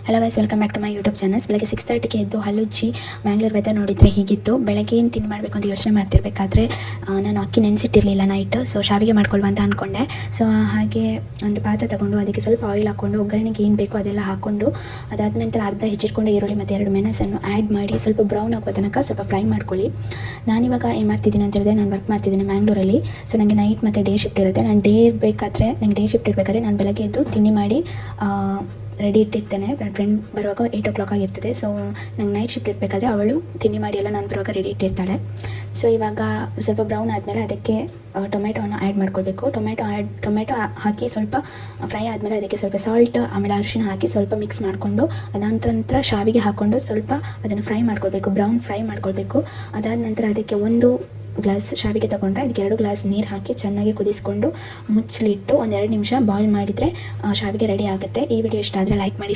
Hello guys, welcome back to my YouTube channels. ಬೆಳಗ್ಗೆ 6:30ಗೆ ಎದ್ದು ಹಲ್ಲುಜ್ಜಿ ಮ್ಯಾಂಗ್ಳೂರ್ ವೆದರ್ ನೋಡಿದರೆ ಹೀಗಿತ್ತು. ಬೆಳಗ್ಗೆ ಏನು ತಿಂಡಿ ಮಾಡಬೇಕು ಅಂತ ಯೋಚನೆ ಮಾಡ್ತಿರ್ಬೇಕಾದ್ರೆ ನಾನು ಅಕ್ಕಿ ನೆನೆಸಿಟ್ಟಿರಲಿಲ್ಲ ನೈಟ್. ಸೊ ಶಾವಿಗೆ ಮಾಡ್ಕೊಳ್ವ ಅಂತ ಅಂದ್ಕೊಂಡೆ. ಸೊ ಹಾಗೆ ಒಂದು ಪಾತ್ರೆ ತಗೊಂಡು ಅದಕ್ಕೆ ಸ್ವಲ್ಪ ಆಯಿಲ್ ಹಾಕ್ಕೊಂಡು ಒಗ್ಗರಣೆಗೆ ಏನು ಬೇಕೋ ಅದೆಲ್ಲ ಹಾಕ್ಕೊಂಡು ಅದಾದ ನಂತರ ಅರ್ಧ ಹೆಚ್ಚಿಟ್ಕೊಂಡು ಈರುಳ್ಳಿ ಮತ್ತು 2 ಮೆಣಸನ್ನು ಆ್ಯಡ್ ಮಾಡಿ ಸ್ವಲ್ಪ ಬ್ರೌನ್ ಆಗೋ ತನಕ ಸ್ವಲ್ಪ ಫ್ರೈ ಮಾಡ್ಕೊಳ್ಳಿ. ನಾನಿವಾಗ ಏನು ಮಾಡ್ತಿದ್ದೀನಿ ಅಂತ ಹೇಳಿದ್ರೆ, ನಾನು ವರ್ಕ್ ಮಾಡ್ತಿದ್ದೀನಿ ಮ್ಯಾಂಗ್ಳೂರಲ್ಲಿ. ಸೊ ನನಗೆ ನೈಟ್ ಮತ್ತು ಡೇ ಶಿಫ್ಟ್ ಇರುತ್ತೆ. ನಾನು ಡೇ ಇರಬೇಕಾದ್ರೆ ನನಗೆ ಡೇ ಶಿಫ್ಟ್ ಇರಬೇಕಾದ್ರೆ ನಾನು ಬೆಳಗ್ಗೆ ಎದ್ದು ತಿಂಡಿ ಮಾಡಿ ರೆಡಿ ಇಟ್ಟಿರ್ತೇನೆ. ನನ್ನ ಫ್ರೆಂಡ್ ಬರುವಾಗ 8 o'clock ಆಗಿರ್ತದೆ. ಸೊ ನಂಗೆ ನೈಟ್ ಶಿಫ್ಟ್ ಇರಬೇಕಾದ್ರೆ ಅವಳು ತಿಂಡಿ ಮಾಡಿ ಎಲ್ಲ ನಾನು ಬರುವಾಗ ರೆಡಿ ಇಟ್ಟಿರ್ತಾಳೆ. ಸೊ ಇವಾಗ ಸ್ವಲ್ಪ ಬ್ರೌನ್ ಆದಮೇಲೆ ಅದಕ್ಕೆ ಟೊಮೆಟೊನ ಆ್ಯಡ್ ಮಾಡ್ಕೊಳ್ಬೇಕು. ಟೊಮೆಟೊ ಹಾಕಿ ಸ್ವಲ್ಪ ಫ್ರೈ ಆದಮೇಲೆ ಅದಕ್ಕೆ ಸ್ವಲ್ಪ ಸಾಲ್ಟ್ ಆಮೇಲೆ ಅರಿಶಿನ ಹಾಕಿ ಸ್ವಲ್ಪ ಮಿಕ್ಸ್ ಮಾಡಿಕೊಂಡು ಅದಾದ ಶಾವಿಗೆ ಹಾಕ್ಕೊಂಡು ಸ್ವಲ್ಪ ಅದನ್ನು ಫ್ರೈ ಮಾಡ್ಕೊಳ್ಬೇಕು, ಬ್ರೌನ್ ಫ್ರೈ ಮಾಡ್ಕೊಳ್ಬೇಕು. ಅದಾದ ನಂತರ ಅದಕ್ಕೆ 1 ಗ್ಲಾಸ್ ಶಾವಿಗೆ ತೊಗೊಂಡ್ರೆ ಅದಕ್ಕೆ 2 ಗ್ಲಾಸ್ ನೀರು ಹಾಕಿ ಚೆನ್ನಾಗಿ ಕುದಿಸ್ಕೊಂಡು ಮುಚ್ಚಲಿಟ್ಟು 1-2 ನಿಮಿಷ ಬಾಯ್ಲ್ ಮಾಡಿದರೆ ಶಾವಿಗೆ ರೆಡಿ ಆಗುತ್ತೆ. ಈ ವಿಡಿಯೋ ಇಷ್ಟ ಆದರೆ ಲೈಕ್ ಮಾಡಿ.